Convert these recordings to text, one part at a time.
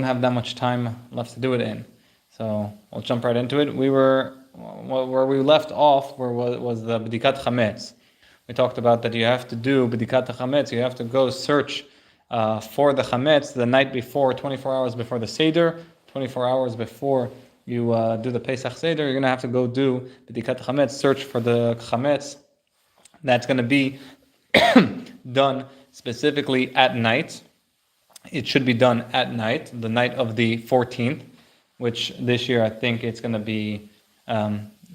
have that much time left to do it in. So we'll jump right into it. Where we left off was the Bedikat Chametz. We talked about that you have to do Bedikat Chametz. You have to go search for the Chametz the night before, 24 hours before the Seder, 24 hours before you do the Pesach Seder. You're going to have to go do Bedikat Chametz, search for the Chametz. That's going to be done specifically at night. It should be done at night, the night of the 14th, which this year I think it's going to be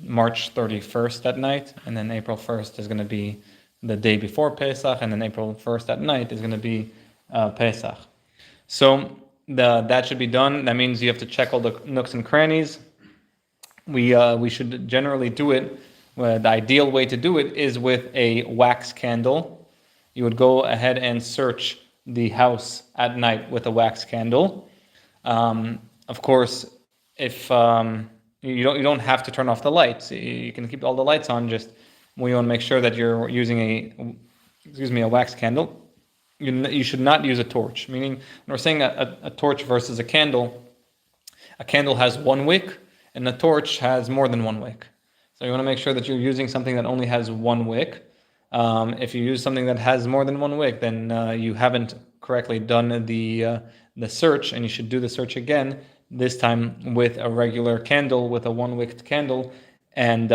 March 31st at night, and then April 1st is going to be the day before Pesach, and then April 1st at night is going to be Pesach. So that should be done. That means you have to check all the nooks and crannies. We should generally do it. The ideal way to do it is with a wax candle. You would go ahead and search the house at night with a wax candle. Of course, if you don't have to turn off the lights, you can keep all the lights on. Just we want to make sure that you're using a wax candle. You should not use a torch. Meaning, when we're saying a torch versus a candle has one wick, and a torch has more than one wick. So you want to make sure that you're using something that only has one wick. If you use something that has more than one wick, then you haven't correctly done the search, and you should do the search again, this time with a regular candle, with a one-wicked candle, and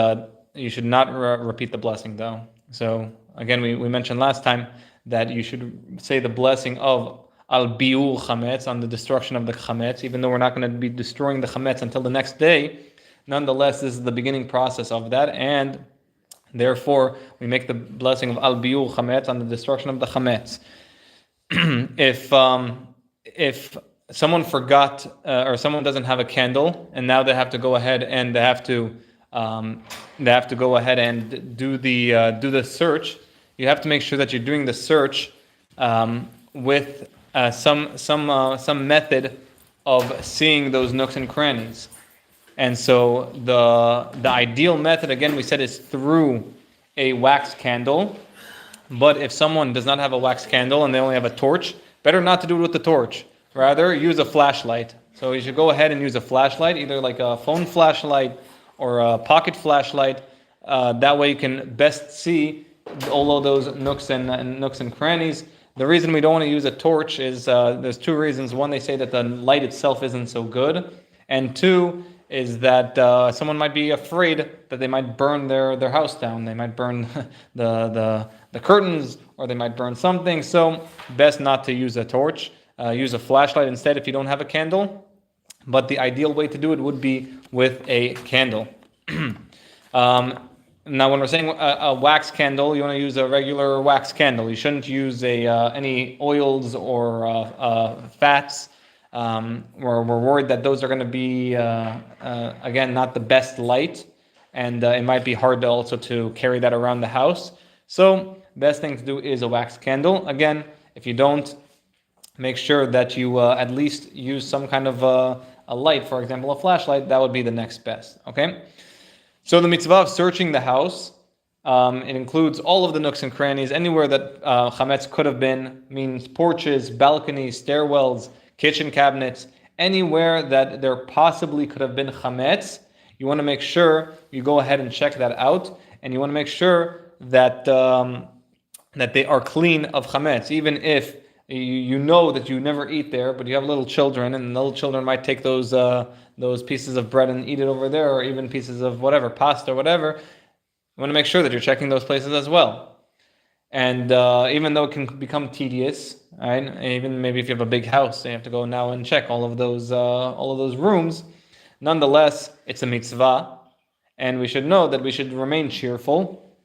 you should not repeat the blessing though. So again, we mentioned last time that you should say the blessing of bitul chametz, on the destruction of the chametz, even though we're not going to be destroying the chametz until the next day. Nonetheless, this is the beginning process of that, and therefore, we make the blessing of bitul chametz, on the destruction of the chametz. If someone forgot or someone doesn't have a candle, and now they have to go ahead and they have to go ahead and do the search, you have to make sure that you're doing the search with some method of seeing those nooks and crannies. And so the ideal method, again, we said, is through a wax candle. But if someone does not have a wax candle and they only have a torch, better not to do it with the torch. Rather, use a flashlight. So you should go ahead and use a flashlight, either like a phone flashlight or a pocket flashlight. That way you can best see all of those nooks and crannies. The reason we don't want to use a torch is there's two reasons. One, they say that the light itself isn't so good. And two, is that someone might be afraid that they might burn their house down. They might burn the curtains, or they might burn something. So best not to use a torch. Use a flashlight instead if you don't have a candle. But the ideal way to do it would be with a candle. Now, when we're saying a wax candle, you want to use a regular wax candle. You shouldn't use any oils or fats. We're worried that those are going to be, again, not the best light, and it might be hard to carry that around the house. So, best thing to do is a wax candle. Again, if you don't, make sure that you at least use some kind of a light, for example, a flashlight. That would be the next best. Okay. So the mitzvah of searching the house, it includes all of the nooks and crannies, anywhere that chametz could have been, means porches, balconies, stairwells, kitchen cabinets, anywhere that there possibly could have been chametz. You want to make sure you go ahead and check that out, and you want to make sure that that they are clean of chametz, even if you know that you never eat there, but you have little children, and little children might take those pieces of bread and eat it over there, or even pieces of whatever, pasta or whatever. You want to make sure that you're checking those places as well. And even though it can become tedious, right? Even maybe if you have a big house, you have to go now and check all of those rooms. Nonetheless, it's a mitzvah, and we should know that we should remain cheerful.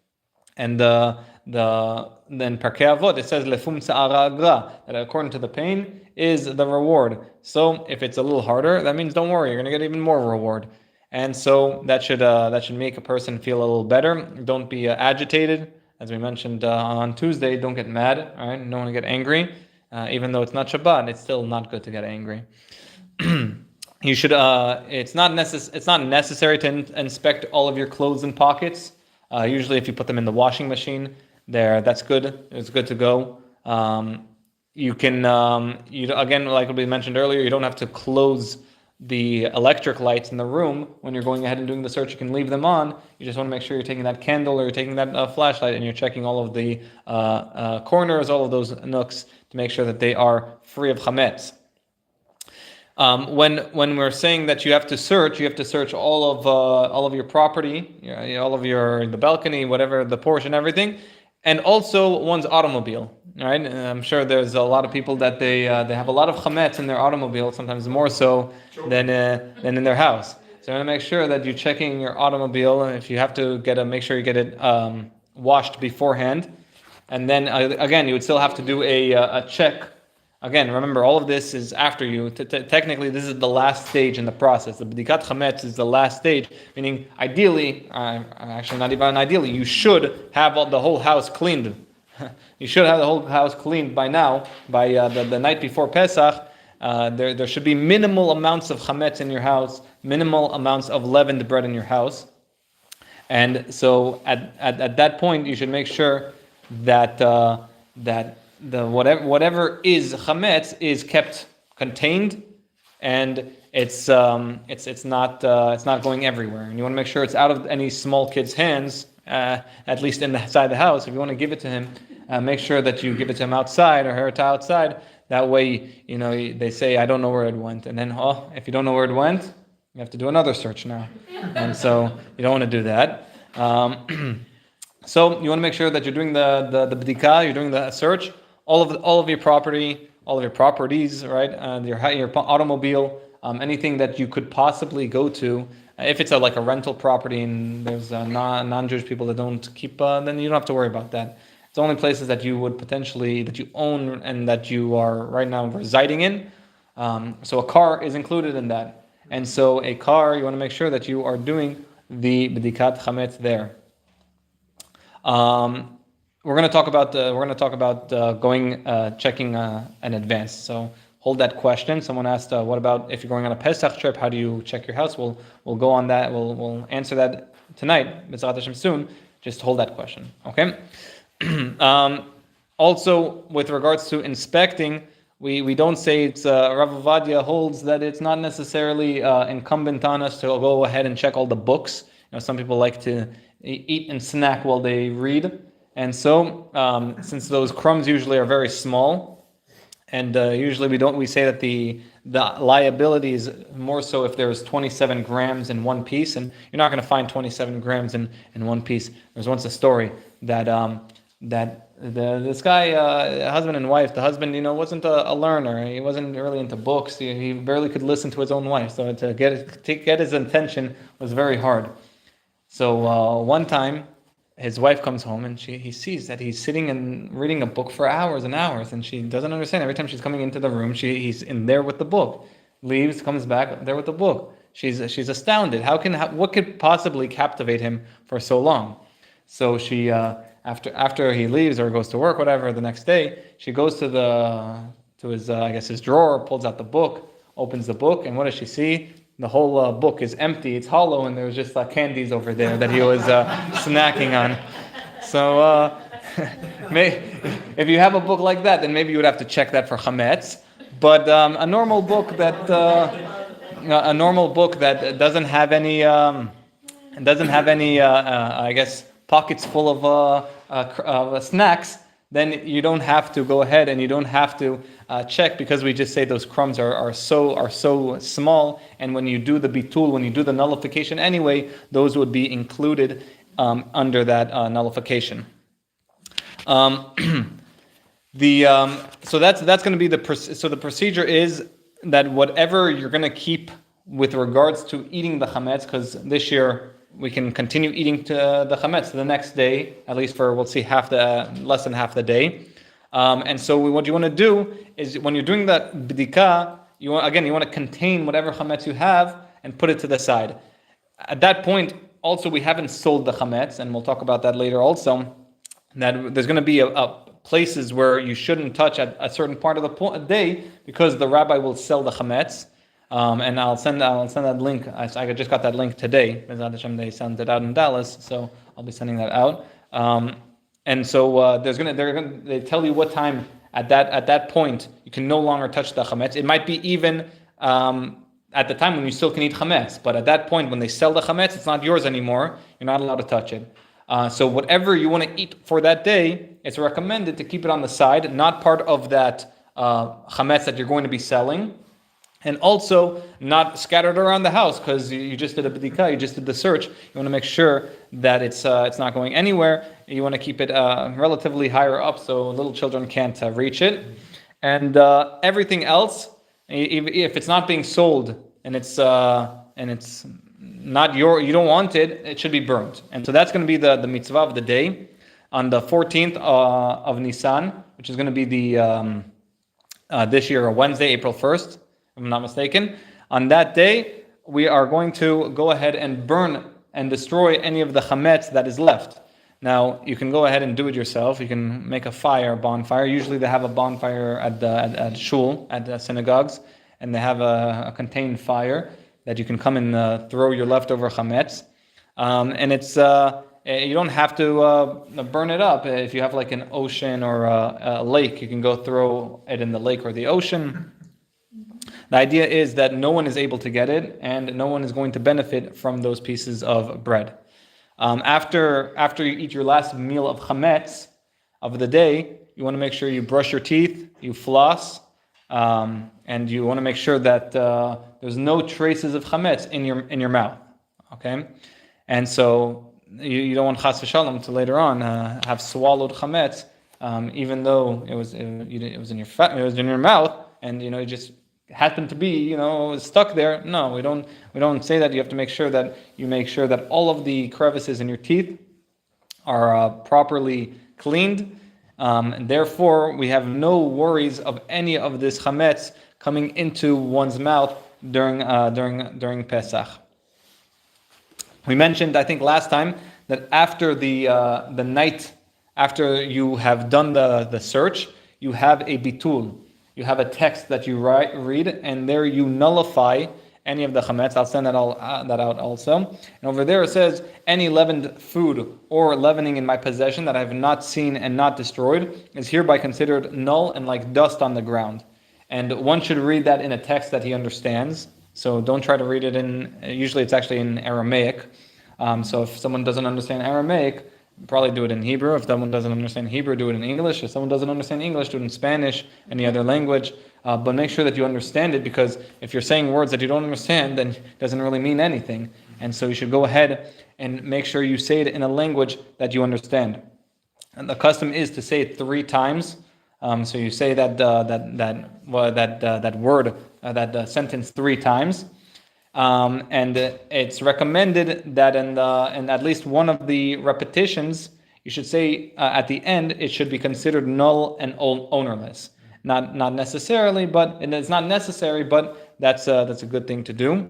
And then Parkei Avot, it says lefum tza'ara agra, that according to the pain is the reward. So if it's a little harder, that means don't worry, you're going to get even more reward. And so that should make a person feel a little better. Don't be agitated. As we mentioned on Tuesday, don't get mad. All right, don't want to get angry. Even though it's not Shabbat, it's still not good to get angry. You should. It's not necessary to inspect all of your clothes and pockets. Usually, if you put them in the washing machine, that's good. It's good to go. you can, again, like we mentioned earlier, you don't have to close the electric lights in the room when you're going ahead and doing the search. You can leave them on. You just want to make sure you're taking that candle or you're taking that flashlight and you're checking all of the corners, all of those nooks to make sure that they are free of chametz. When we're saying that you have to search all of your property, all of the balcony, whatever the portion, everything, and also one's automobile. Right? And I'm sure there's a lot of people that they have a lot of chametz in their automobile, sometimes more so than in their house. So you want to make sure that you're checking your automobile, and if you have to make sure you get it washed beforehand, and then again you would still have to do a check. Again, remember, all of this is after you. Technically, this is the last stage in the process. The Bedikat Chametz is the last stage, meaning ideally, actually not even ideally, you should have the whole house cleaned. You should have the whole house cleaned by now, by the night before Pesach. There should be minimal amounts of chametz in your house, minimal amounts of leavened bread in your house. And so at that point, you should make sure that the whatever is chametz is kept contained, and it's not going everywhere. And you want to make sure it's out of any small kid's hands, at least inside the house. If you want to give it to him, make sure that you give it to him outside or her to outside. That way, they say, I don't know where it went. And then, if you don't know where it went, you have to do another search now. And so you don't want to do that. So you want to make sure that you're doing the bdika, you're doing the search, all of your property, all of your properties, right? Your automobile, anything that you could possibly go to. If it's like a rental property and there's non-Jewish people that don't keep, then you don't have to worry about that. It's only places that you would potentially, that you own and that you are right now residing in. So a car is included in that. And so a car, you want to make sure that you are doing the Bedikat Chametz there. We're going to talk about checking in advance. So hold that question. Someone asked, what about if you're going on a Pesach trip? How do you check your house? We'll go on that. We'll answer that tonight, B'ezrat Hashem soon. Just hold that question. Okay. Also, with regards to inspecting, we don't say it's. Rav Ovadia holds that it's not necessarily incumbent on us to go ahead and check all the books. Some people like to eat and snack while they read, and so since those crumbs usually are very small, and usually we say that the liability is more so if there's 27 grams in one piece, and you're not going to find 27 grams in one piece. There's once a story that this guy, husband and wife, the husband, wasn't a learner. He wasn't really into books. He barely could listen to his own wife. So to get his attention was very hard. So one time, his wife comes home and he sees that he's sitting and reading a book for hours and hours, and she doesn't understand. Every time she's coming into the room, he's in there with the book. Leaves, comes back there with the book. She's astounded. What could possibly captivate him for so long? So she after he leaves or goes to work, whatever, the next day, she goes to his drawer, pulls out the book, opens the book, and what does she see? The whole book is empty, it's hollow, and there's just candies over there that he was snacking on. So if you have a book like that, then maybe you would have to check that for chametz. But a normal book that doesn't have any, I guess, pockets full of snacks, then you don't have to go ahead and you don't have to check, because we just say those crumbs are so small, and when you do the bitul, when you do the nullification anyway, those would be included under that nullification. So that's going to be the procedure is that whatever you're going to keep with regards to eating the chametz, because this year we can continue eating the chametz the next day, at least for, we'll see, less than half the day. And so what you want to do is, when you're doing the bdika, you want to contain whatever chametz you have and put it to the side. At that point, also, we haven't sold the chametz, and we'll talk about that later also, that there's going to be places where you shouldn't touch at a certain part of the day, because the rabbi will sell the chametz. And I'll send that link. I just got that link today. They sent it out in Dallas, so I'll be sending that out. And so they tell you what time at that point, you can no longer touch the chametz. It might be even at the time when you still can eat chametz, but at that point when they sell the chametz, it's not yours anymore. You're not allowed to touch it. So whatever you want to eat for that day, it's recommended to keep it on the side, not part of that chametz that you're going to be selling, and also not scattered around the house because you just did a bedikat, you just did the search. You want to make sure that it's not going anywhere. You want to keep it relatively higher up so little children can't reach it. And everything else, if it's not being sold and it's not you don't want it, it should be burnt. And so that's going to be the mitzvah of the day on the 14th of Nisan, which is going to be the this year, Wednesday, April 1st, if I'm not mistaken. On that day, we are going to go ahead and burn and destroy any of the chametz that is left. Now, you can go ahead and do it yourself. You can make a bonfire. Usually they have a bonfire at shul, at the synagogues, and they have a contained fire that you can come and throw your leftover chametz. And it's you don't have to burn it up. If you have like an ocean or a lake, you can go throw it in the lake or the ocean. The idea is that no one is able to get it, and no one is going to benefit from those pieces of bread. After you eat your last meal of chametz of the day, you want to make sure you brush your teeth, you floss, and you want to make sure that there's no traces of chametz in your mouth. Okay, and so you don't want chas v'shalom to later on have swallowed chametz, even though it was in your mouth, and it just happened to be stuck there. No, we don't say that. You have to make sure that all of the crevices in your teeth are properly cleaned, and therefore we have no worries of any of this chametz coming into one's mouth during Pesach. We mentioned, I think last time, that after the night after you have done the search, you have a bitul. You have a text that you read, and there you nullify any of the chametz. I'll send that out also. And over there it says, any leavened food or leavening in my possession that I have not seen and not destroyed is hereby considered null and like dust on the ground. And one should read that in a text that he understands. So don't try to read it usually it's actually in Aramaic. So if someone doesn't understand Aramaic, probably do it in Hebrew. If someone doesn't understand Hebrew, do it in English. If someone doesn't understand English, do it in Spanish, any other language. But make sure that you understand it, because if you're saying words that you don't understand, then it doesn't really mean anything. And so you should go ahead and make sure you say it in a language that you understand. And the custom is to say it 3 times. So you say that word, that sentence 3 times. And it's recommended that in at least one of the repetitions, you should say at the end, it should be considered null and ownerless. Not necessarily, but it's not necessary, but that's a good thing to do.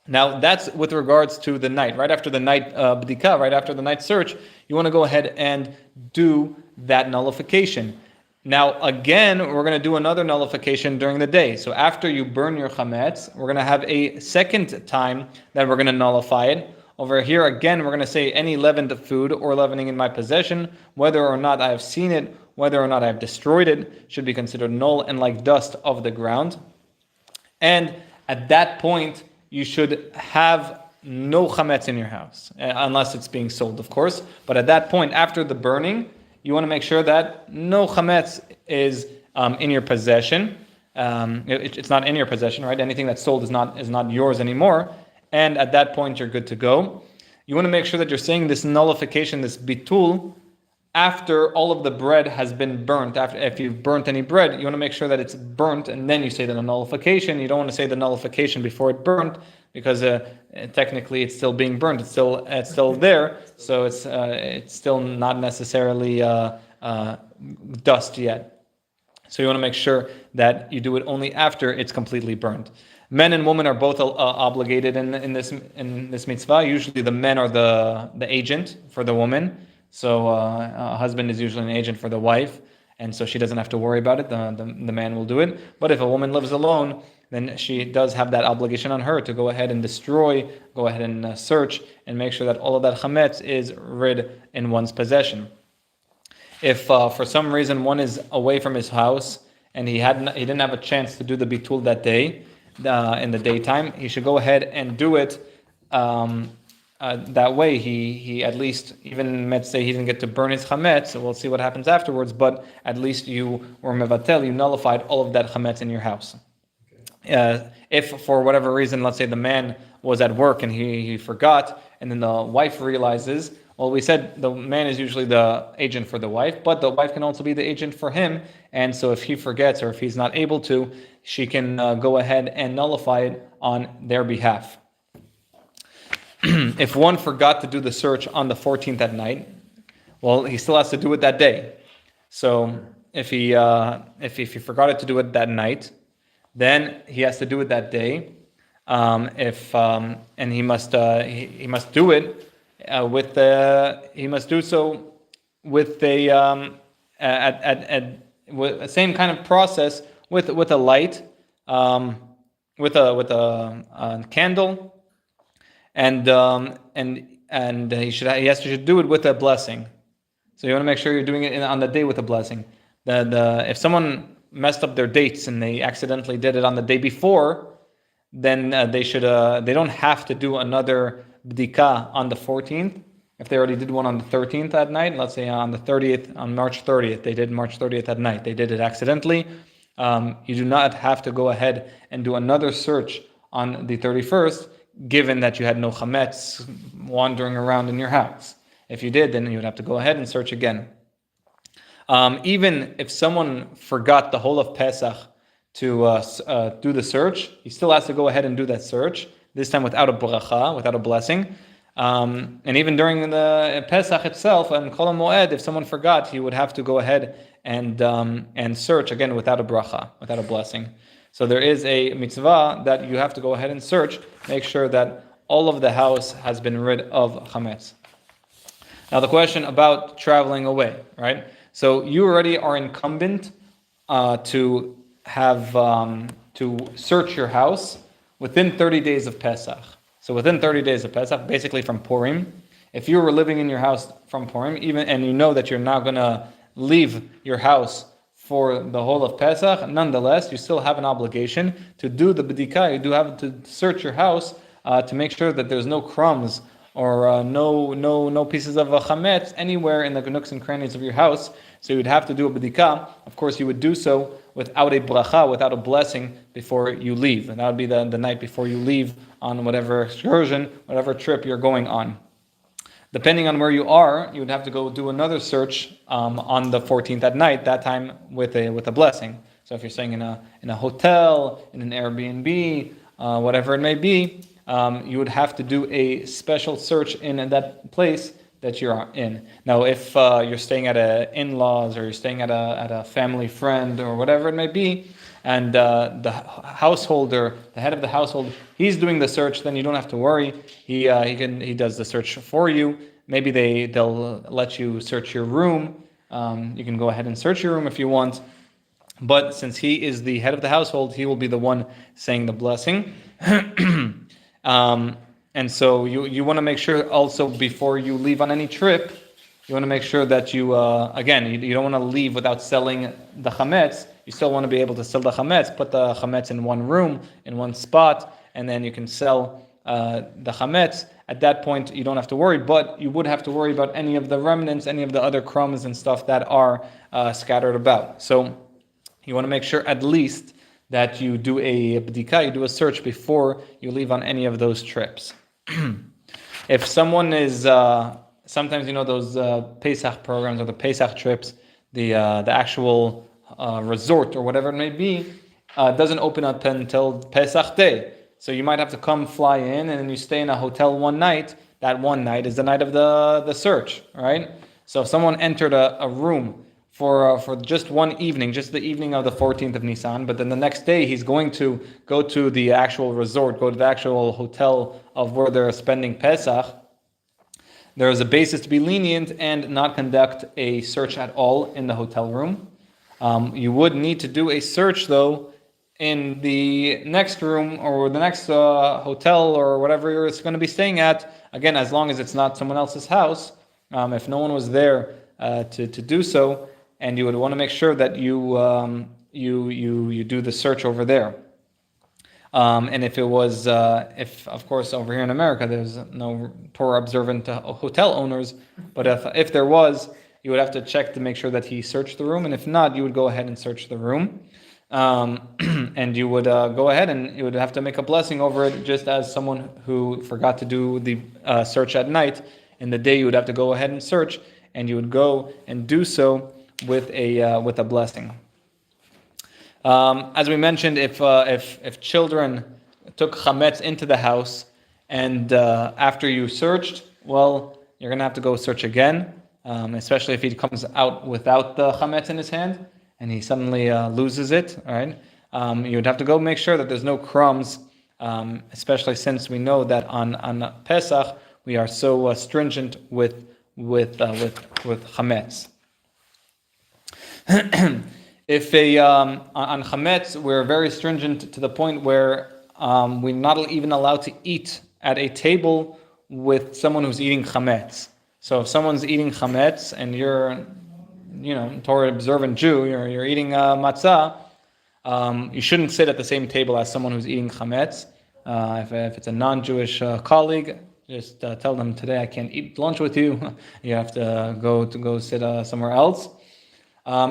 Now that's with regards to the night. Right after the night bedikat, right after the night search, you want to go ahead and do that nullification. Now, again, we're going to do another nullification during the day. So after you burn your chametz, we're going to have a second time that we're going to nullify it. Over here, again, we're going to say any leavened food or leavening in my possession, whether or not I have seen it, whether or not I have destroyed it, should be considered null and like dust of the ground. And at that point, you should have no chametz in your house, unless it's being sold, of course. But at that point, after the burning, you want to make sure that no chametz is in your possession. It's not in your possession, right? Anything that's sold is not yours anymore. And at that point, you're good to go. You want to make sure that you're saying this nullification, this bitul, after all of the bread has been burnt. If you've burnt any bread, you want to make sure that it's burnt, and then you say the nullification. You don't want to say the nullification before it burnt, because technically it's still being burnt. It's still there, so it's still not necessarily dust yet. So you want to make sure that you do it only after it's completely burnt. Men and women are both obligated in this mitzvah. Usually the men are the agent for the woman. So a husband is usually an agent for the wife, and so she doesn't have to worry about it. The man will do it. But if a woman lives alone, then she does have that obligation on her to go ahead and destroy, go ahead and search, and make sure that all of that chametz is rid in one's possession. If for some reason one is away from his house and he didn't have a chance to do the bitul that day in the daytime, he should go ahead and do it. That way, he at least, even let's say he didn't get to burn his chametz, so we'll see what happens afterwards. But at least you were mevatel, you nullified all of that chametz in your house. If for whatever reason, let's say the man was at work and he forgot, and then the wife realizes, well, we said the man is usually the agent for the wife, but the wife can also be the agent for him. And so if he forgets or if he's not able to, she can go ahead and nullify it on their behalf. If one forgot to do the search on the 14th at night, well, he still has to do it that day. So if he forgot to do it that night, then he has to do it that day. And he must do it he must do so with with the same kind of process with a light, with a candle. And he should do it with a blessing. So you want to make sure you're doing it on the day with a blessing. If someone messed up their dates and they accidentally did it on the day before, then they don't have to do another bdika on the 14th. If they already did one on the 13th at night, let's say on March 30th, they did March 30th at night, they did it accidentally. You do not have to go ahead and do another search on the 31st, given that you had no chametz wandering around in your house. If you did, then you would have to go ahead and search again. Even if someone forgot the whole of Pesach to do the search, he still has to go ahead and do that search, this time without a bracha, without a blessing. And even during the Pesach itself, and Kol HaMoed, if someone forgot, he would have to go ahead and search again without a bracha, without a blessing. So there is a mitzvah that you have to go ahead and search, make sure that all of the house has been rid of chametz. Now the question about traveling away, right? So you already are incumbent to have to search your house within 30 days of Pesach. So within 30 days of Pesach, basically from Purim, if you were living in your house from Purim, and you know that you're not going to leave your house for the whole of Pesach, nonetheless, you still have an obligation to do the bedikat. You do have to search your house to make sure that there's no crumbs or no pieces of chametz anywhere in the nooks and crannies of your house. So you'd have to do a bedikat. Of course, you would do so without a bracha, without a blessing before you leave. And that would be the night before you leave on whatever excursion, whatever trip you're going on. Depending on where you are, you would have to go do another search on the 14th at night, that time with a blessing. So if you're staying in a hotel, in an Airbnb, whatever it may be, you would have to do a special search in that place that you're in. Now, if you're staying at in-laws or you're staying at a family friend or whatever it may be, and the householder, the head of the household, he's doing the search, then you don't have to worry. He does the search for you. Maybe they'll let you search your room. You can go ahead and search your room if you want. But since he is the head of the household, he will be the one saying the blessing. And so you want to make sure also before you leave on any trip, you want to make sure that you don't want to leave without selling the chametz. You still want to be able to sell the chametz, put the chametz in one room, in one spot, and then you can sell the chametz. At that point, you don't have to worry, but you would have to worry about any of the remnants, any of the other crumbs and stuff that are scattered about. So you want to make sure at least that you do a bedikat, you do a search before you leave on any of those trips. If someone is, sometimes those Pesach programs or the Pesach trips, the actual resort or whatever it may be, doesn't open up until Pesach day. So you might have to fly in, and then you stay in a hotel one night. That one night is the night of the search, right? So if someone entered a room for just one evening, just the evening of the 14th of Nisan, but then the next day he's going to go to the actual resort, go to the actual hotel of where they're spending Pesach, there is a basis to be lenient and not conduct a search at all in the hotel room. You would need to do a search, though, in the next room or the next hotel or whatever you're going to be staying at, again, as long as it's not someone else's house. If no one was there to do so, and you would want to make sure that you do the search over there. And if it was, if of course over here in America there's no Torah observant hotel owners, but if there was, you would have to check to make sure that he searched the room, and if not, you would go ahead and search the room, and you would go ahead and you would have to make a blessing over it, just as someone who forgot to do the search at night. In the day, you would have to go ahead and search, and you would go and do so with a blessing. As we mentioned, if children took chametz into the house, and after you searched, well, you're going to have to go search again, especially if he comes out without the chametz in his hand, and he suddenly loses it, all right? You would have to go make sure that there's no crumbs, especially since we know that on Pesach, we are so stringent with chametz. If on chametz, we're very stringent to the point where we're not even allowed to eat at a table with someone who's eating chametz. So if someone's eating chametz and you're, Torah observant Jew, you're eating matzah, you shouldn't sit at the same table as someone who's eating chametz. If it's a non-Jewish colleague, just tell them, today I can't eat lunch with you. You have to go sit somewhere else.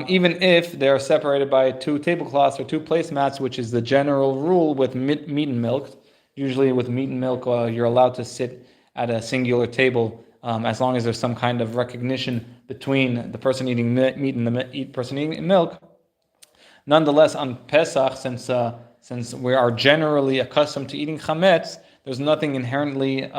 Even if they are separated by 2 tablecloths or 2 placemats, which is the general rule with meat and milk. Usually with meat and milk, you're allowed to sit at a singular table as long as there's some kind of recognition between the person eating meat and the person eating milk. Nonetheless, on Pesach, since we are generally accustomed to eating chametz, there's nothing inherently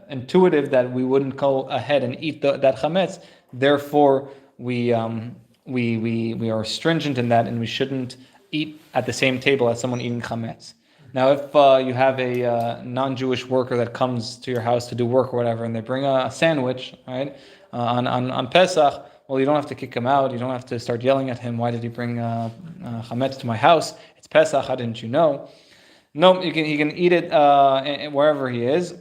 intuitive that we wouldn't go ahead and eat that chametz. Therefore, we are stringent in that, and we shouldn't eat at the same table as someone eating chametz. Now, if you have a non-Jewish worker that comes to your house to do work or whatever, and they bring a sandwich, right, on Pesach, well, you don't have to kick him out. You don't have to start yelling at him. Why did he bring chametz to my house? It's Pesach. How didn't you know? No, he can eat it wherever he is,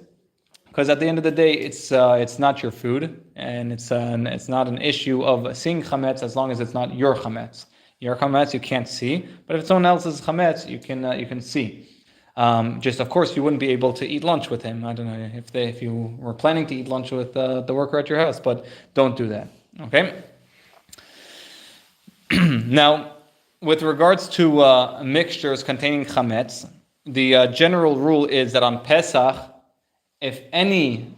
because at the end of the day, it's not your food, and it's not an issue of seeing chametz as long as it's not your chametz. Your chametz you can't see, but if it's someone else's chametz, you can see. Just of course, you wouldn't be able to eat lunch with him. I don't know if you were planning to eat lunch with the worker at your house, but don't do that. Okay. Now, with regards to mixtures containing chametz, the general rule is that on Pesach, if any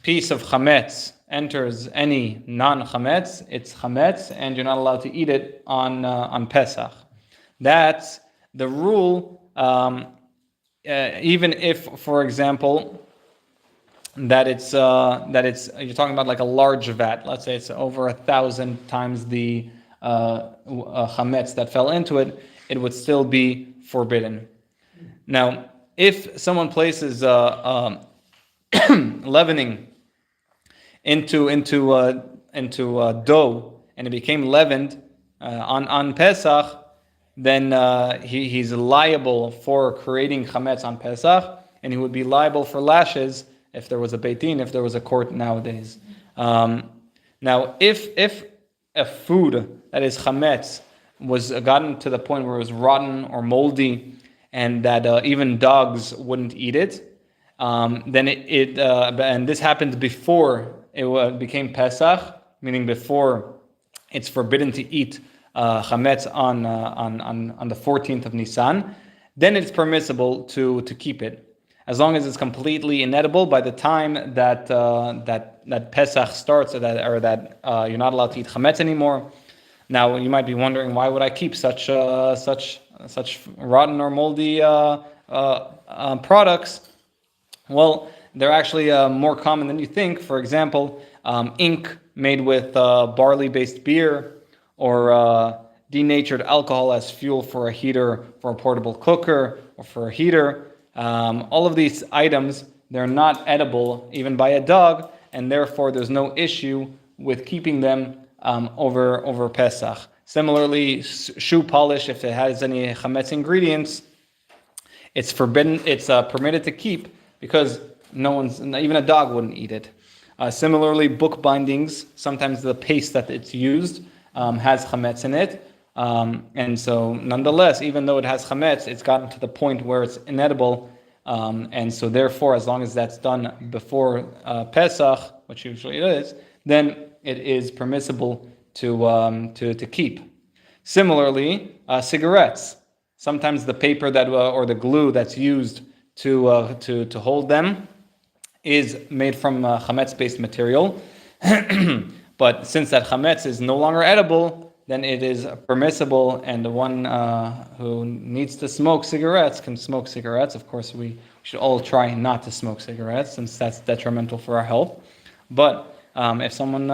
piece of chametz enters any non-chametz, it's chametz, and you're not allowed to eat it on Pesach. That's the rule. Even if, for example, that it's you're talking about like a large vat. Let's say it's over 1,000 times the chametz that fell into it, it would still be forbidden. Now, if someone places leavening into dough and it became leavened on Pesach, then he's liable for creating chametz on Pesach, and he would be liable for lashes if there was a beitin, if there was a court nowadays. Now, if a food that is chametz was gotten to the point where it was rotten or moldy, and that even dogs wouldn't eat it, then and this happened before it became Pesach, meaning before it's forbidden to eat chametz on the 14th of Nisan, then it's permissible to keep it, as long as it's completely inedible by the time that Pesach starts, or that you're not allowed to eat chametz anymore. Now, you might be wondering, why would I keep such rotten or moldy products? Well, they're actually more common than you think. For example, ink made with barley-based beer, or denatured alcohol as fuel for a heater, for a portable cooker, or for a heater. All of these items, they're not edible even by a dog, and therefore there's no issue with keeping them over Pesach. Similarly, shoe polish, if it has any chametz ingredients, it's forbidden. It's permitted to keep, because even a dog wouldn't eat it. Similarly, book bindings, sometimes the paste that it's used has chametz in it. And so nonetheless, even though it has chametz, it's gotten to the point where it's inedible. And so therefore, as long as that's done before Pesach, which usually it is, then it is permissible to keep. Similarly, cigarettes. Sometimes the paper that or the glue that's used to hold them is made from chametz-based material. But since that chametz is no longer edible, then it is permissible, and the one who needs to smoke cigarettes can smoke cigarettes. Of course, we should all try not to smoke cigarettes, since that's detrimental for our health. But if someone,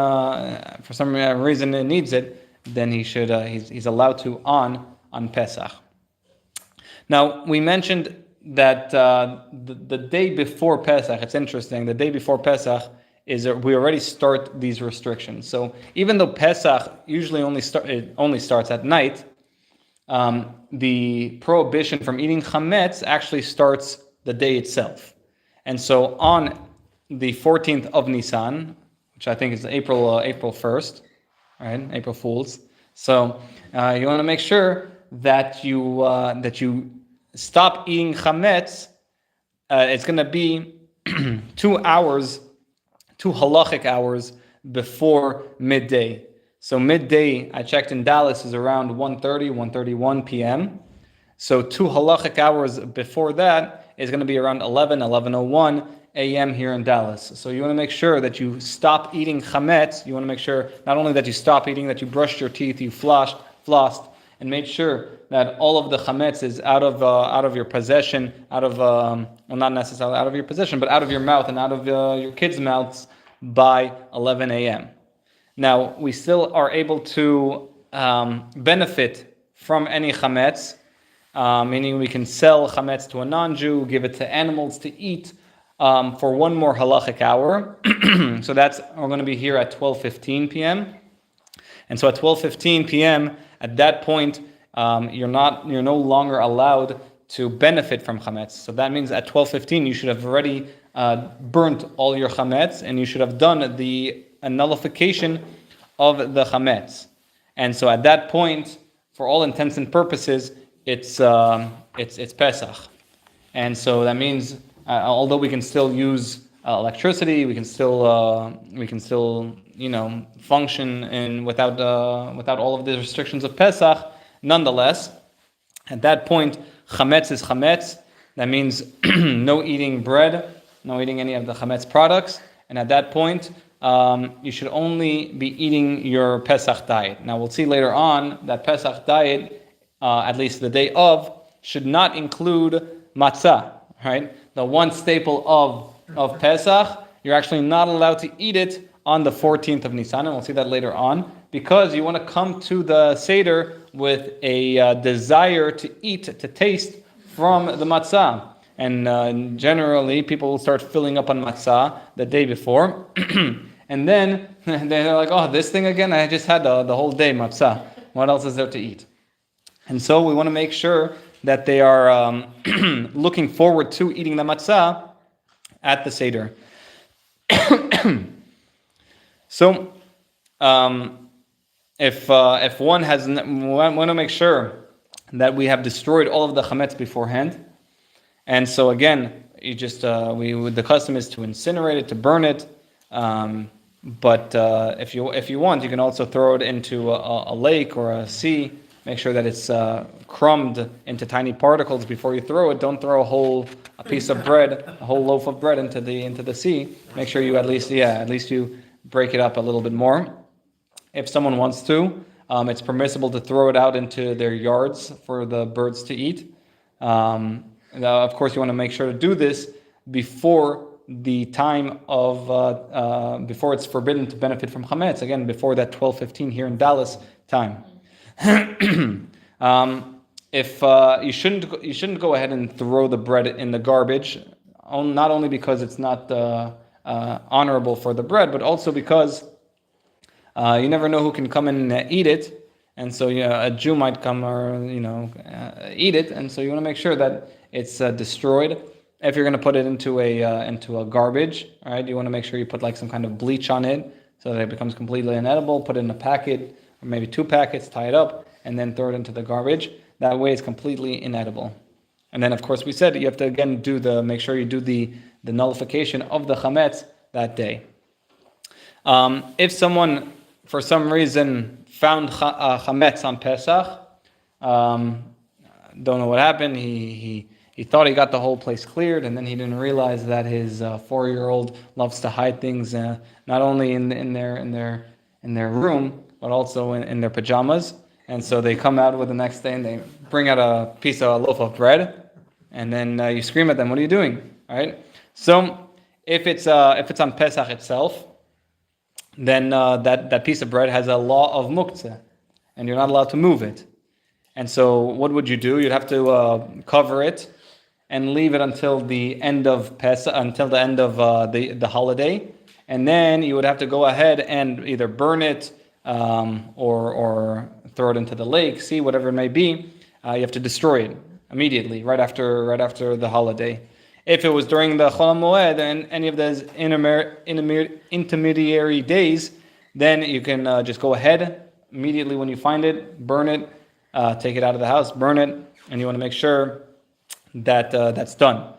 for some reason, needs it, then he's allowed to on Pesach. Now, we mentioned that the day before Pesach, it's interesting, the day before Pesach is we already start these restrictions. So even though Pesach usually only starts at night, the prohibition from eating chametz actually starts the day itself. And so on the 14th of Nisan, which I think is April 1st, right? April Fools. So you want to make sure that you stop eating chametz. It's going to be 2 hours, 2 halachic hours before midday. So midday, I checked in Dallas, is around 1:31 p.m. So 2 halachic hours before that is going to be around 11:01 a.m. here in Dallas. So you want to make sure that you stop eating chametz. You want to make sure not only that you stop eating, that you brushed your teeth, you flossed, and made sure that all of the chametz is out of your possession, well, not necessarily out of your possession, but out of your mouth and out of your kids' mouths by 11 a.m. Now, we still are able to benefit from any chametz, meaning we can sell chametz to a non-Jew, give it to animals to eat for 1 more halachic hour. So we're going to be here at 12:15 p.m. And so at 12:15 p.m., at that point, you're no longer allowed to benefit from chametz. So that means at 12:15 you should have already burnt all your chametz, and you should have done the nullification of the chametz. And so at that point, for all intents and purposes, it's Pesach. And so that means although we can still use electricity, we can still function without all of the restrictions of Pesach. Nonetheless, at that point, chametz is chametz. That means no eating bread, no eating any of the chametz products. And at that point, you should only be eating your Pesach diet. Now we'll see later on that Pesach diet, at least the day of, should not include matzah. Right, the one staple of Pesach, you're actually not allowed to eat it on the 14th of Nisan, and we'll see that later on, because you want to come to the Seder with a desire to eat, to taste from the matzah. And generally, people will start filling up on matzah the day before, and then they're like, oh, this thing again? I just had the whole day matzah. What else is there to eat? And so we want to make sure that they are looking forward to eating the matzah at the Seder. So, if one want to make sure that we have destroyed all of the chametz beforehand, and so again, the custom is to incinerate it, to burn it. But if you want, you can also throw it into a lake or a sea. Make sure that it's crumbed into tiny particles before you throw it. Don't throw a piece of bread, a whole loaf of bread into the sea. Make sure you at least you break it up a little bit more. If someone wants to, it's permissible to throw it out into their yards for the birds to eat. Of course, you want to make sure to do this before the time of before it's forbidden to benefit from chametz. Again, before that 12:15 here in Dallas time. If you shouldn't go ahead and throw the bread in the garbage, not only because it's not honorable for the bread, but also because you never know who can come and eat it, and so a Jew might come or eat it, and so you want to make sure that it's destroyed. If you're going to put it into a garbage, all right, you want to make sure you put like some kind of bleach on it so that it becomes completely inedible. Put it in a packet, or maybe 2 packets, tie it up, and then throw it into the garbage. That way, it's completely inedible. And then, of course, we said you have to again make sure you do the nullification of the chametz that day. If someone, for some reason, found chametz on Pesach, don't know what happened. He thought he got the whole place cleared, and then he didn't realize that his 4-year-old loves to hide things not only in their room but also in their pajamas. And so they come out with the next day and they bring out a loaf of bread, and then you scream at them, "What are you doing?" All right. So if it's on Pesach itself, then that piece of bread has a law of matzah, and you're not allowed to move it. And so what would you do? You'd have to cover it and leave it until the end of Pesach, until the end of the holiday, and then you would have to go ahead and either burn it or throw it into the lake, sea, whatever it may be. You have to destroy it immediately, right after the holiday. If it was during the Chol HaMoed and any of those intermediary days, then you can just go ahead immediately when you find it, burn it, take it out of the house, burn it, and you want to make sure that that's done.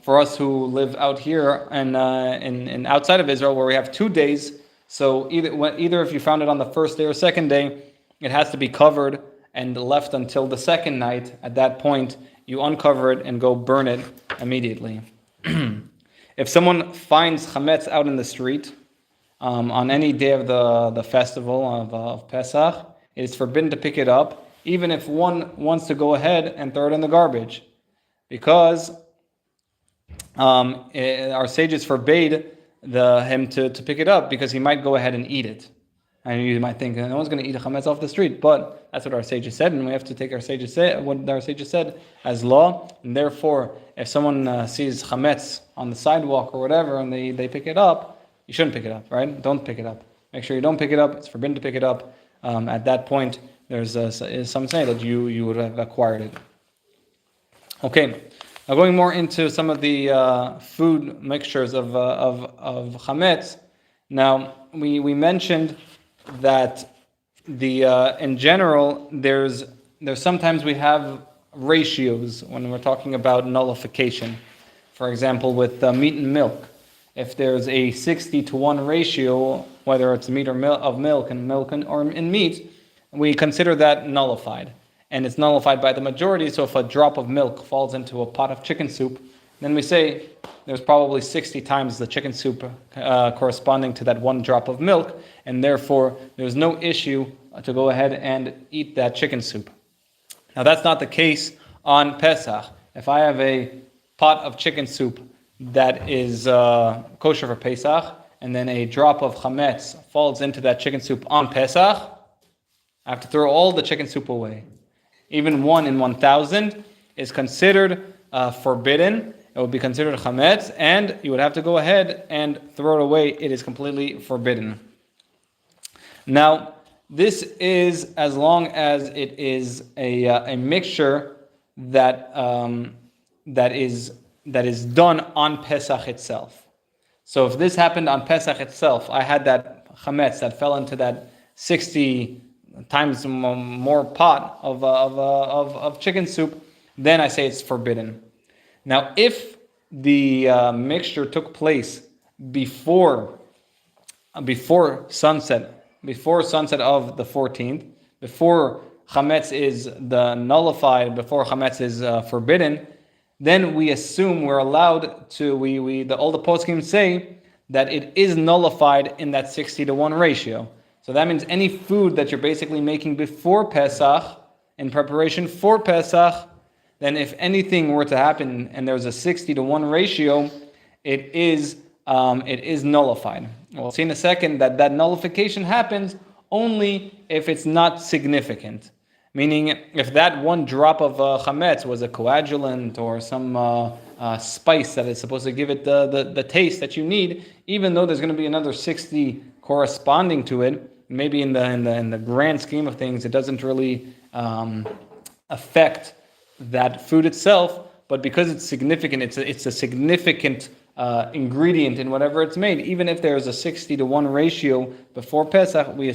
For us who live out here and in outside of Israel, where we have 2 days, so either if you found it on the first day or second day, it has to be covered and left until the second night. At that point, you uncover it and go burn it immediately. If someone finds chametz out in the street on any day of the festival of Pesach, it is forbidden to pick it up, even if one wants to go ahead and throw it in the garbage, because our sages forbade him to pick it up because he might go ahead and eat it. And you might think no one's going to eat a chametz off the street, but that's what our sages said, and we have to take what our sages said as law. And therefore, if someone sees chametz on the sidewalk or whatever, and they pick it up, you shouldn't pick it up, right? Don't pick it up. Make sure you don't pick it up. It's forbidden to pick it up. At that point, there's some say that you would have acquired it. Okay, now going more into some of the food mixtures of chametz. Now we mentioned that in general there's sometimes we have ratios when we're talking about nullification. For example, with meat and milk, if there's a 60-to-1 ratio, whether it's meat or milk or in meat, we consider that nullified, and it's nullified by the majority. So if a drop of milk falls into a pot of chicken soup, then we say there's probably 60 times the chicken soup corresponding to that 1 drop of milk, and therefore there's no issue to go ahead and eat that chicken soup. Now that's not the case on Pesach. If I have a pot of chicken soup that is kosher for Pesach, and then a drop of chametz falls into that chicken soup on Pesach, I have to throw all the chicken soup away. Even 1 in 1,000 is considered forbidden. It would be considered chametz, and you would have to go ahead and throw it away. It is completely forbidden. Now, this is as long as it is a mixture that is done on Pesach itself. So if this happened on Pesach itself, I had that chametz that fell into that 60 times more pot of chicken soup, then I say it's forbidden. Now, if the mixture took place before sunset of the 14th, before chametz is nullified, before chametz is forbidden, then we assume we're allowed to. All the poskim say that it is nullified in that 60-to-1 ratio. So that means any food that you're basically making before Pesach, in preparation for Pesach, then if anything were to happen and there's a 60-to-1 ratio, it is nullified. We'll see in a second that nullification happens only if it's not significant. Meaning, if that 1 drop of chametz was a coagulant or some spice that is supposed to give it the taste that you need, even though there's going to be another 60 corresponding to it, maybe in the grand scheme of things, it doesn't really affect that food itself. but because it's significant, it's a significant ingredient in whatever it's made. Even if there's a 60-to-1 ratio before Pesach, we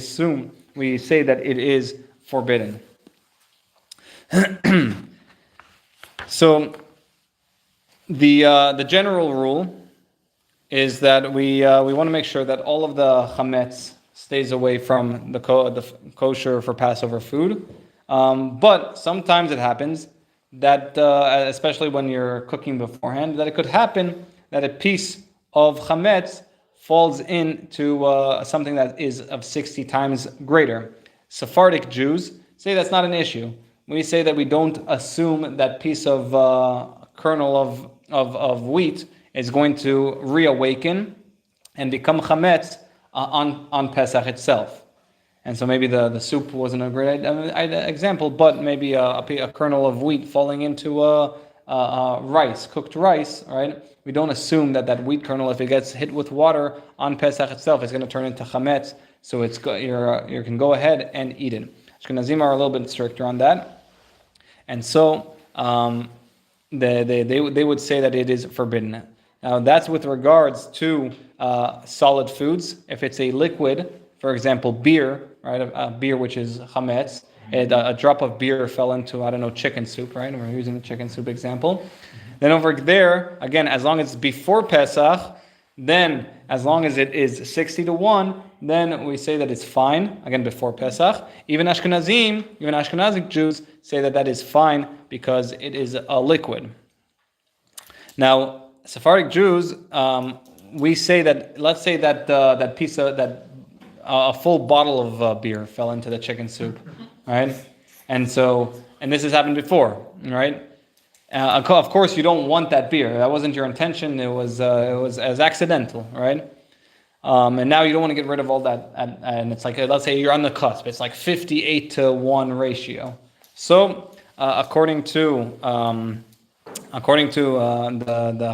say that it is forbidden. So the general rule is that we want to make sure that all of the chametz stays away from the kosher for Passover food. But sometimes it happens that, especially when you're cooking beforehand, that it could happen that a piece of chametz falls into something that is of 60 times greater. Sephardic Jews say that's not an issue. We say that we don't assume that piece of kernel of wheat is going to reawaken and become chametz on Pesach itself. And so maybe the soup wasn't a great example, but maybe a kernel of wheat falling into rice, cooked rice, right? We don't assume that wheat kernel, if it gets hit with water on Pesach itself, is going to turn into chametz. So you can go ahead and eat it. Ashkenazim are a little bit stricter on that, and so they would say that it is forbidden. Now that's with regards to solid foods. If it's a liquid, for example, beer, right? A beer which is chametz, a drop of beer fell into, chicken soup, right? We're using the chicken soup example. Then over there, again, as long as it's before Pesach, then as long as it is 60-to-1, then we say that it's fine, again, before Pesach. Even Ashkenazic Jews say that is fine because it is a liquid. Now, Sephardic Jews, we say that, let's say that a full bottle of beer fell into the chicken soup, right? And this has happened before, right? Of course, you don't want that beer. That wasn't your intention. It was as accidental, right? And now you don't want to get rid of all that. And it's like, let's say you're on the cusp. It's like 58-to-1 ratio. So, according to the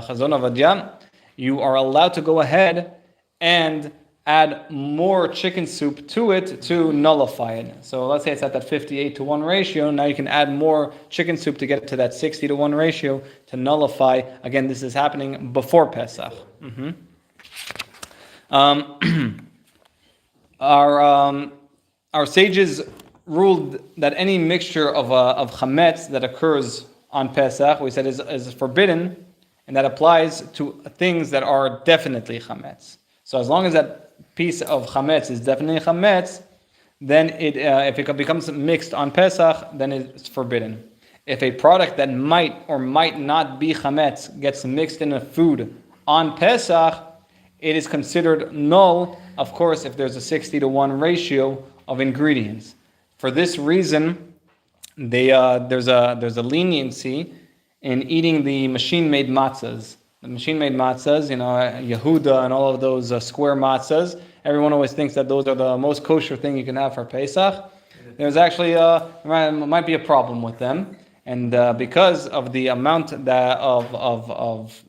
Chazon Avadia, you are allowed to go ahead and add more chicken soup to it to nullify it. So let's say it's at that 58-to-1 ratio. Now you can add more chicken soup to get to that 60-to-1 ratio to nullify. Again, this is happening before Pesach. Our sages ruled that any mixture of chametz that occurs on Pesach, we said is forbidden, and that applies to things that are definitely chametz. So as long as that piece of chametz is definitely chametz, then if it becomes mixed on Pesach, then it's forbidden. If a product that might or might not be chametz gets mixed in a food on Pesach, it is considered null, of course, if there's a 60-to-1 ratio of ingredients. For this reason, there's a leniency in eating the machine-made matzahs. The machine-made matzahs, Yehuda and all of those square matzahs, everyone always thinks that those are the most kosher thing you can have for Pesach. There's actually might be a problem with them, and because of the amount of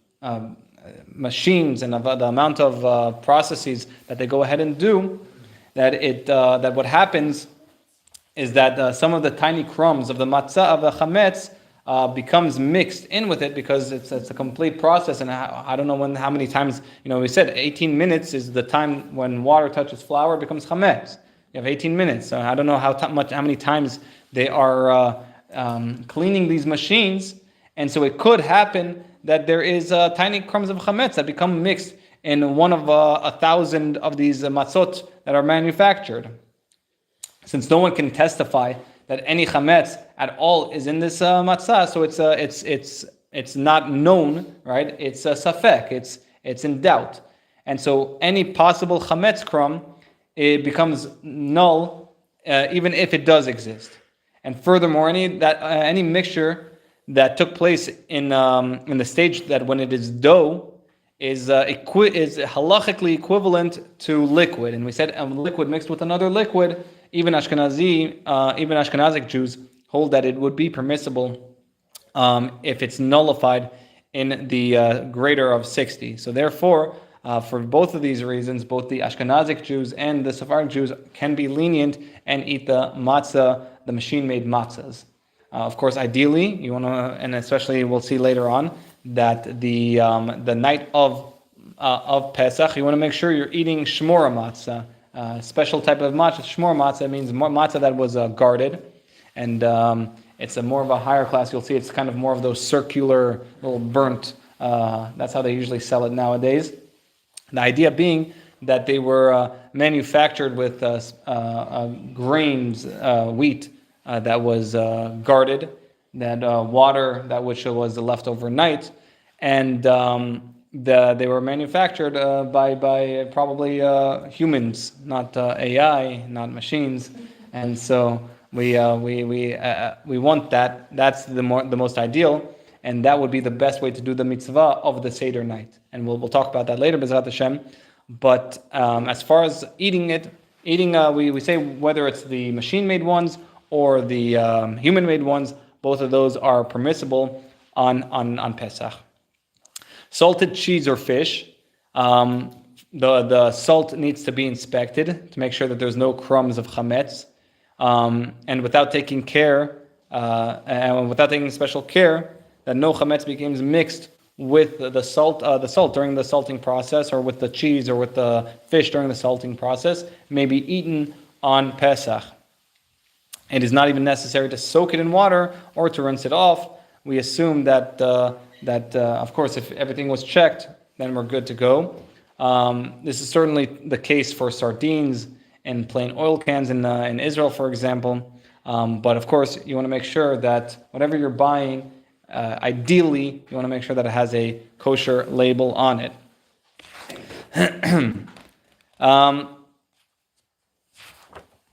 machines and of the amount of processes that they go ahead and do, that what happens is that some of the tiny crumbs of the matzah of the chametz becomes mixed in with it, because it's a complete process, and I don't know how many times, we said 18 minutes is the time when water touches flour, it becomes chametz. You have 18 minutes, so I don't know how many times they are cleaning these machines, and so it could happen that there is tiny crumbs of chametz that become mixed in one of 1,000 of these matzot that are manufactured. Since no one can testify that any chametz at all is in this matzah, so it's not known, right? It's a safek, it's in doubt, and so any possible chametz crumb, it becomes null, even if it does exist. And furthermore, any mixture that took place in the stage that when it is dough is halachically equivalent to liquid, and we said liquid mixed with another liquid. Even Ashkenazic Jews hold that it would be permissible if it's nullified in the greater of 60. So therefore, for both of these reasons, both the Ashkenazic Jews and the Sephardic Jews can be lenient and eat the matzah, the machine-made matzahs. Of course, ideally, you want to, and especially we'll see later on that the night of Pesach, you want to make sure you're eating shmora matzah, special type of matzah. Shmora matzah means matzah that was guarded, and it's a more of a higher class. You'll see it's kind of more of those circular, little burnt. That's how they usually sell it nowadays. The idea being that they were manufactured with grains, wheat that was guarded, that water that which was left overnight, and they were manufactured by probably humans, not AI, not machines, and so we want that. That's the most ideal, and that would be the best way to do the mitzvah of the Seder night. And we'll talk about that later, B'ezrat Hashem. But as far as eating, we say whether it's the machine-made ones or the human-made ones, both of those are permissible on Pesach. Salted cheese or fish, the salt needs to be inspected to make sure that there's no crumbs of chametz, and without taking special care, that no chametz becomes mixed with the salt during the salting process, or with the cheese or with the fish during the salting process, may be eaten on Pesach. It is not even necessary to soak it in water or to rinse it off. We assume that of course, if everything was checked, then we're good to go. This is certainly the case for sardines and plain oil cans in Israel, for example. But of course, you want to make sure that whatever you're buying, ideally, you want to make sure that it has a kosher label on it.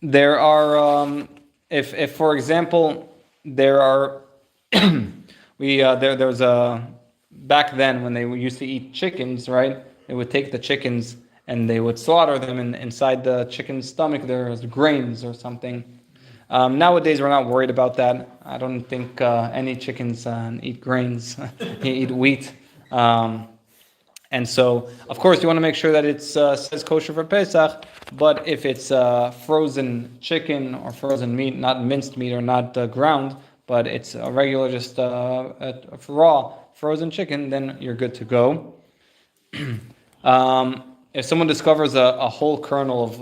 There are, if for example, there are, there was back then when they used to eat chickens, right? They would take the chickens and they would slaughter them, and inside the chicken's stomach there was grains or something. Nowadays, we're not worried about that. I don't think any chickens eat grains, eat wheat. And so, of course, you want to make sure that it says kosher for Pesach, but if it's frozen chicken or frozen meat, not minced meat or not ground, but it's a regular, just raw frozen chicken, then you're good to go. If someone discovers a whole kernel of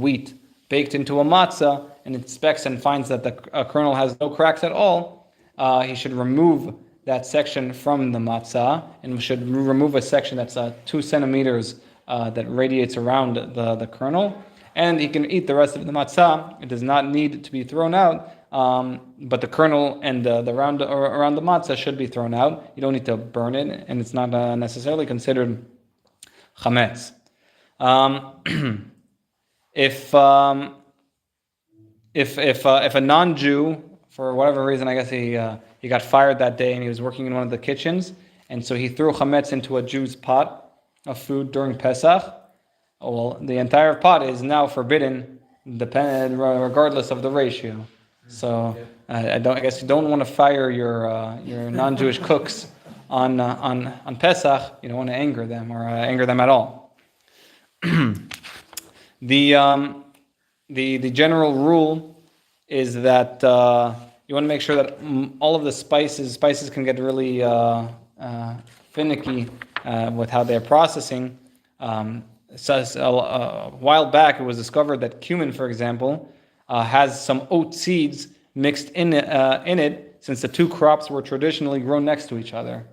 wheat baked into a matzah, and inspects and finds that the kernel has no cracks at all, he should remove that section from the matzah, and should remove a section that's 2 centimeters that radiates around the kernel, and he can eat the rest of the matzah. It does not need to be thrown out, but the kernel and the round around the matzah should be thrown out. You don't need to burn it, and it's not necessarily considered chametz. If a non-Jew, for whatever reason, I guess he got fired that day and he was working in one of the kitchens, and so he threw chametz into a Jew's pot of food during Pesach, well, the entire pot is now forbidden, regardless of the ratio. So I guess you don't want to fire your non-Jewish cooks on Pesach. You don't want to anger them or anger them at all. The general rule is that you want to make sure that all of the spices can get really finicky with how they're processing. So a while back, it was discovered that cumin, for example, has some oat seeds mixed in it, since the two crops were traditionally grown next to each other.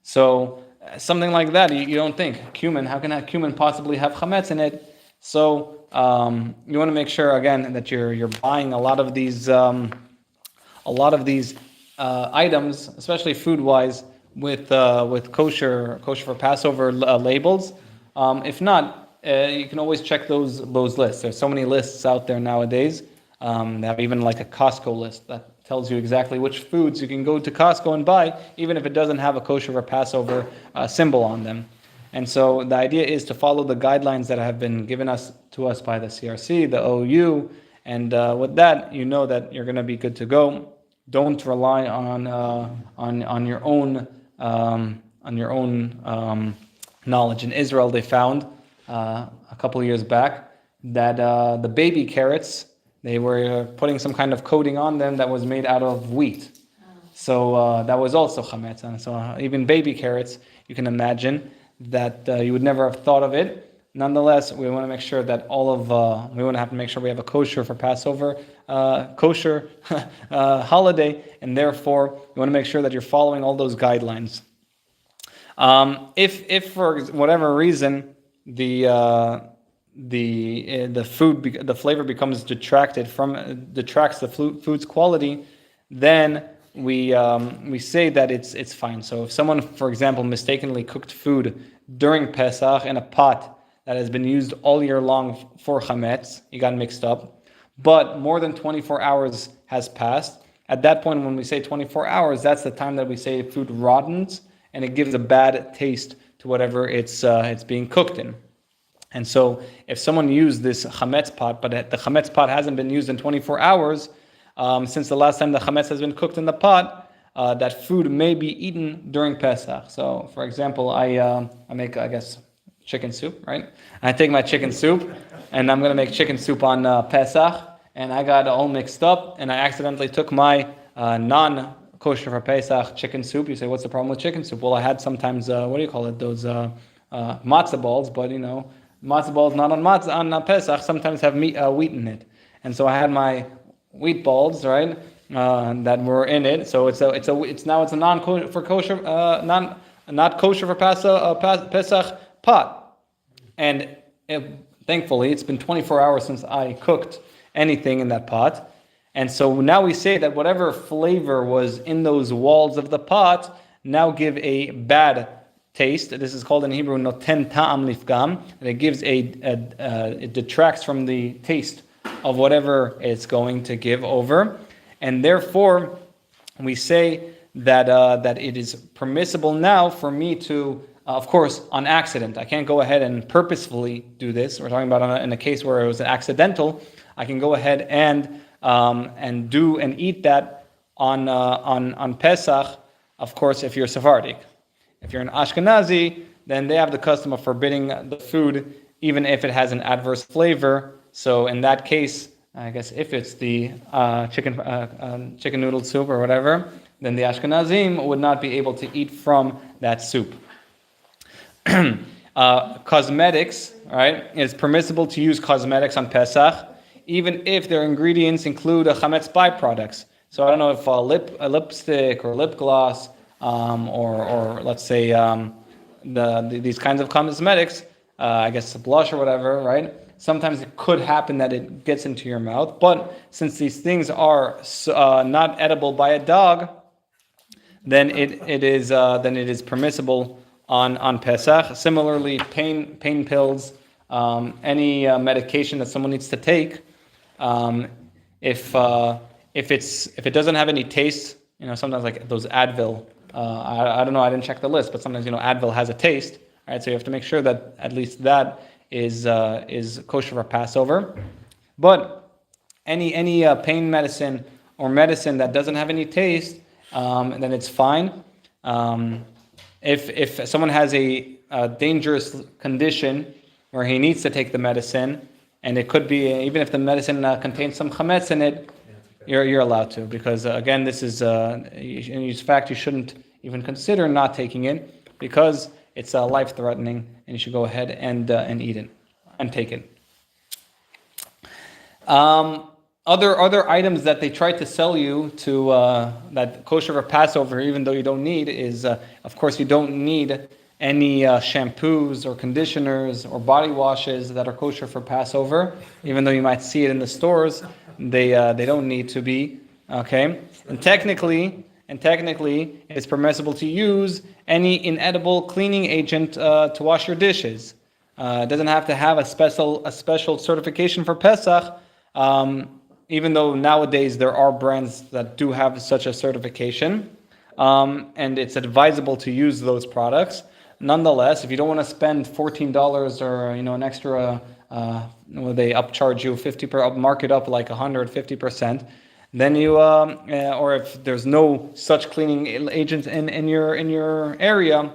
So something like that, you don't think cumin. How can cumin possibly have chametz in it? So you want to make sure again that you're buying a lot of these items, especially food-wise, with kosher-for-Passover labels. If not, you can always check those lists. There's so many lists out there nowadays. They have even like a Costco list that tells you exactly which foods you can go to Costco and buy, even if it doesn't have a kosher-for-Passover symbol on them. And so the idea is to follow the guidelines that have been given to us by the CRC, the OU, and with that, you know that you're going to be good to go. Don't rely on your own knowledge. In Israel, they found a couple of years back that the baby carrots they were putting some kind of coating on them that was made out of wheat. So that was also chametz. And so even baby carrots, you can imagine that you would never have thought of it. Nonetheless, we want to make sure that we want to have to make sure we have a kosher for Passover, kosher holiday, and therefore you want to make sure that you're following all those guidelines. If for whatever reason the food, the flavor becomes detracts the food's quality, then we say that it's fine. So if someone, for example, mistakenly cooked food during Pesach in a pot that has been used all year long for chametz, he got mixed up, but more than 24 hours has passed. At that point, when we say 24 hours, that's the time that we say food rottens and it gives a bad taste to whatever it's being cooked in. And so if someone used this chametz pot, but the chametz pot hasn't been used in 24 hours, since the last time the chametz has been cooked in the pot, that food may be eaten during Pesach. So, for example, I make, I guess, chicken soup, right? I take my chicken soup, and I'm going to make chicken soup on Pesach, and I got all mixed up, and I accidentally took my non-kosher-for-Pesach chicken soup. You say, what's the problem with chicken soup? Well, I had sometimes, those matzah balls, but, matzah balls not on Pesach sometimes have wheat in it. And so I had my wheat balls, right, that were in it. So it's now a not kosher for Pesach pot. And thankfully, it's been 24 hours since I cooked anything in that pot. And so now we say that whatever flavor was in those walls of the pot now give a bad taste. This is called in Hebrew noten ta'am lifgam. And it gives it detracts from the taste of whatever it's going to give over. And therefore, we say that it is permissible now for me to, of course, on accident. I can't go ahead and purposefully do this. We're talking about in a case where it was accidental. I can go ahead and eat that on Pesach. Of course, if you're Sephardic. If you're an Ashkenazi, then they have the custom of forbidding the food, even if it has an adverse flavor. So in that case, I guess if it's the chicken noodle soup or whatever, then the Ashkenazim would not be able to eat from that soup. Cosmetics, right? It's permissible to use cosmetics on Pesach, even if their ingredients include a chametz byproducts. So I don't know if a lipstick or lip gloss, or let's say these kinds of cosmetics, I guess a blush or whatever, right? Sometimes it could happen that it gets into your mouth, but since these things are not edible by a dog, then it is permissible on Pesach. Similarly, pain pills, any medication that someone needs to take, if it doesn't have any taste, sometimes like those Advil. I don't know. I didn't check the list, but sometimes Advil has a taste, right? So you have to make sure that at least that is kosher for Passover. But any pain medicine or medicine that doesn't have any taste, then it's fine. If someone has a dangerous condition where he needs to take the medicine, and it could be even if the medicine contains some chametz in it, you're allowed to, because again, this is in fact you shouldn't even consider not taking it because it's life-threatening, and you should go ahead and eat it and take it. Other items that they try to sell you to that kosher for Passover, even though you don't need, is of course you don't need any shampoos or conditioners or body washes that are kosher for Passover, even though you might see it in the stores. They don't need to be, okay? And technically, it's permissible to use any inedible cleaning agent to wash your dishes. It doesn't have to have a special certification for Pesach, even though nowadays there are brands that do have such a certification, and it's advisable to use those products. Nonetheless, if you don't want to spend $14 or an extra, they upcharge you 50%, mark it up like 150%, then you, or if there's no such cleaning agent in your area,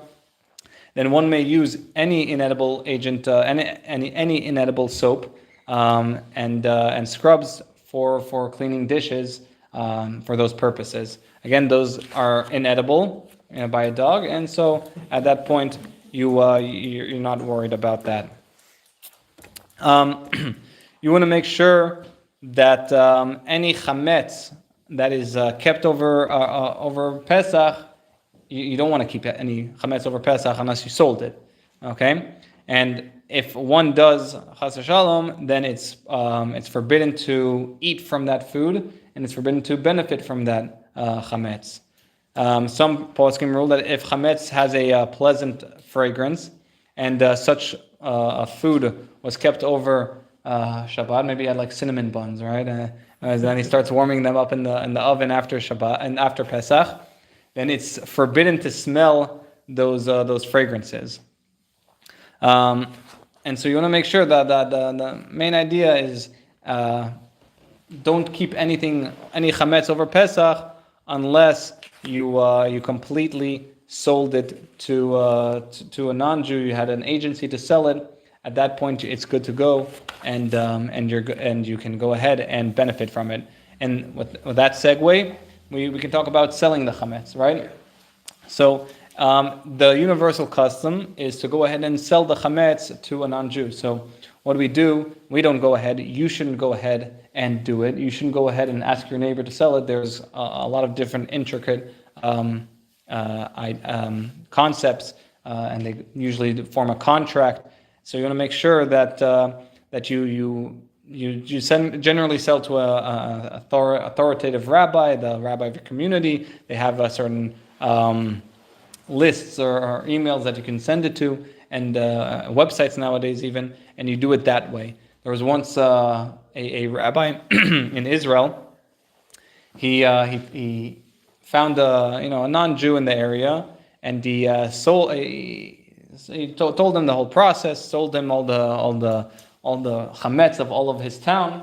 then one may use any inedible agent, any inedible soap, and scrubs for cleaning dishes for those purposes. Again, those are inedible by a dog, and so at that point you're not worried about that. You want to make sure that any chametz that is kept over Pesach, you don't want to keep any chametz over Pesach unless you sold it. Okay, and if one does chas v'shalom, then it's forbidden to eat from that food, and it's forbidden to benefit from that chametz. Some poskim rule that if chametz has a pleasant fragrance, and such food was kept over Shabbat, maybe he had like cinnamon buns, right? Then he starts warming them up in the oven after Shabbat and after Pesach, then it's forbidden to smell those fragrances. And so you want to make sure that the main idea is don't keep any chametz over Pesach unless you completely sold it to a non-Jew. You had an agency to sell it. At that point, it's good to go, and you can go ahead and benefit from it. And with that segue, we can talk about selling the chametz, right? So the universal custom is to go ahead and sell the chametz to a non-Jew. So what do? We don't go ahead. You shouldn't go ahead and do it. You shouldn't go ahead and ask your neighbor to sell it. There's a lot of different intricate concepts, and they usually form a contract. So you want to make sure that you generally sell to a authoritative rabbi, the rabbi of your community. They have a certain lists or emails that you can send it to, and websites nowadays even, and you do it that way. There was once a rabbi in Israel. He found a non-Jew in the area, and he told them the whole process, sold them all the chametz of all of his town,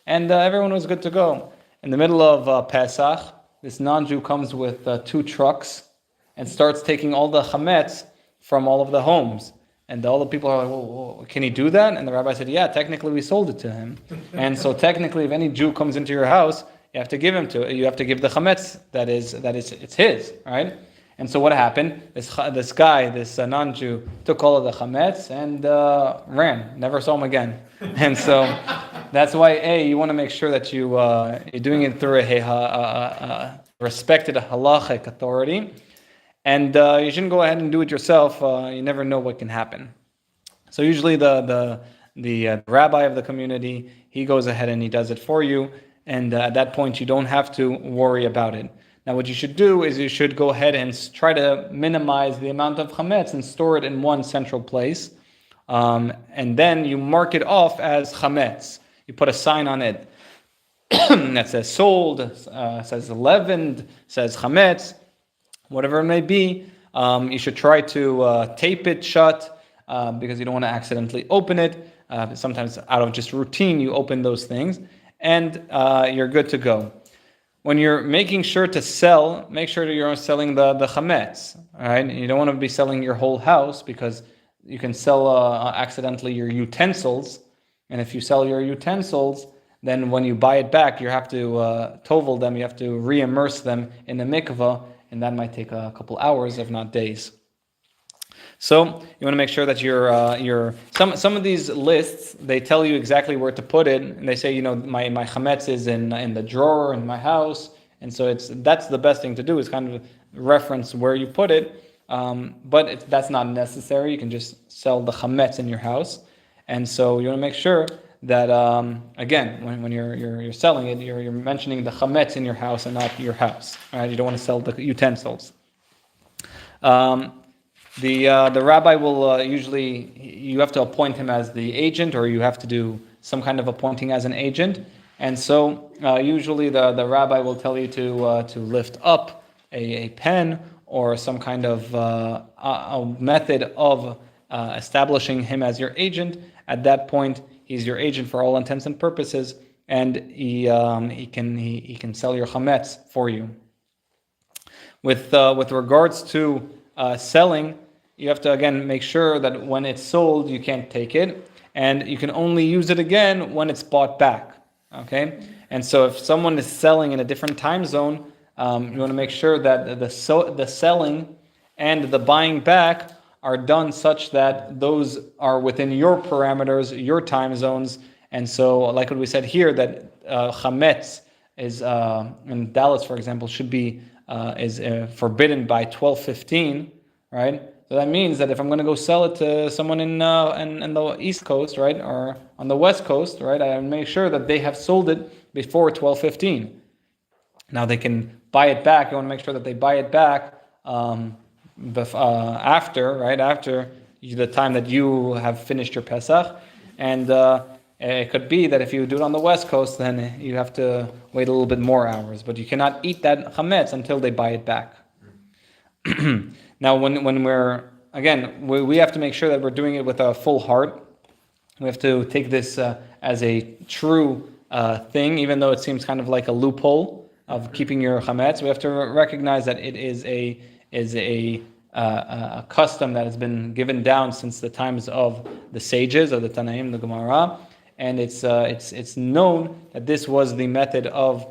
and everyone was good to go. In the middle of Pesach, this non-Jew comes with 2 trucks and starts taking all the chametz from all of the homes. And all the people are like, well, can he do that? And the rabbi said, yeah, technically we sold it to him. And so technically, if any Jew comes into your house, you have to give the chametz it's his, right? And so what happened? This non-Jew took all of the chametz and ran, never saw him again. And so that's why you want to make sure that you're doing it through a respected halachic authority, and you shouldn't go ahead and do it yourself. You never know what can happen. So usually the rabbi of the community, he goes ahead and he does it for you, and at that point you don't have to worry about it. Now, what you should do is you should go ahead and try to minimize the amount of chametz and store it in one central place. And then you mark it off as chametz. You put a sign on it that says sold, says leavened, says chametz, whatever it may be. You should try to tape it shut because you don't want to accidentally open it. Sometimes out of just routine, you open those things, and you're good to go. When you're making sure to sell, make sure that you're selling the chametz. All right, you don't want to be selling your whole house because you can sell accidentally your utensils, and if you sell your utensils, then when you buy it back, you have to tovel them, you have to re-immerse them in the mikvah, and that might take a couple hours, if not days. So you want to make sure that you're some of these lists, they tell you exactly where to put it, and they say, my chametz is in the drawer in my house, and so that's the best thing to do is kind of reference where you put it, but that's not necessary. You can just sell the chametz in your house, and so you want to make sure that again, when you're selling it, you're mentioning the chametz in your house and not your house. All right, you don't want to sell the utensils. The rabbi will usually, you have to appoint him as the agent, or you have to do some kind of appointing as an agent. And so usually the rabbi will tell you to lift up a pen or some kind of a method of establishing him as your agent. At that point, he's your agent for all intents and purposes, and he can sell your chametz for you. With regards to selling, you have to again make sure that when it's sold, you can't take it, and you can only use it again when it's bought back. Okay, And so if someone is selling in a different time zone, you want to make sure that the selling and the buying back are done such that those are within your parameters, your time zones. And so, like what we said here, that chametz is in Dallas, for example, should be is forbidden by 12:15, right? So that means that if I'm going to go sell it to someone in the East Coast, right, or on the West Coast, right, I make sure that they have sold it before 12:15. Now they can buy it back. You want to make sure that they buy it back after, right, after the time that you have finished your Pesach, and it could be that if you do it on the West Coast, then you have to wait a little bit more hours. But you cannot eat that chametz until they buy it back. Now, when we're, again, we have to make sure that we're doing it with a full heart. We have to take this as a true thing, even though it seems kind of like a loophole of keeping your chametz. We have to recognize that it is a custom that has been given down since the times of the sages, of the Tanaim, the Gemara, and it's known that this was the method of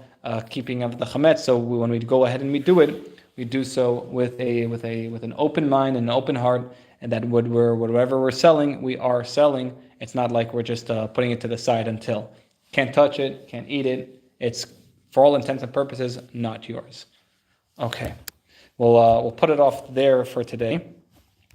keeping of the chametz. So when we go ahead and we do it, we do so with an open mind and an open heart, and that whatever we're selling, we are selling. It's not like we're just putting it to the side until can't touch it, can't eat it. It's for all intents and purposes not yours. Okay, we'll put it off there for today.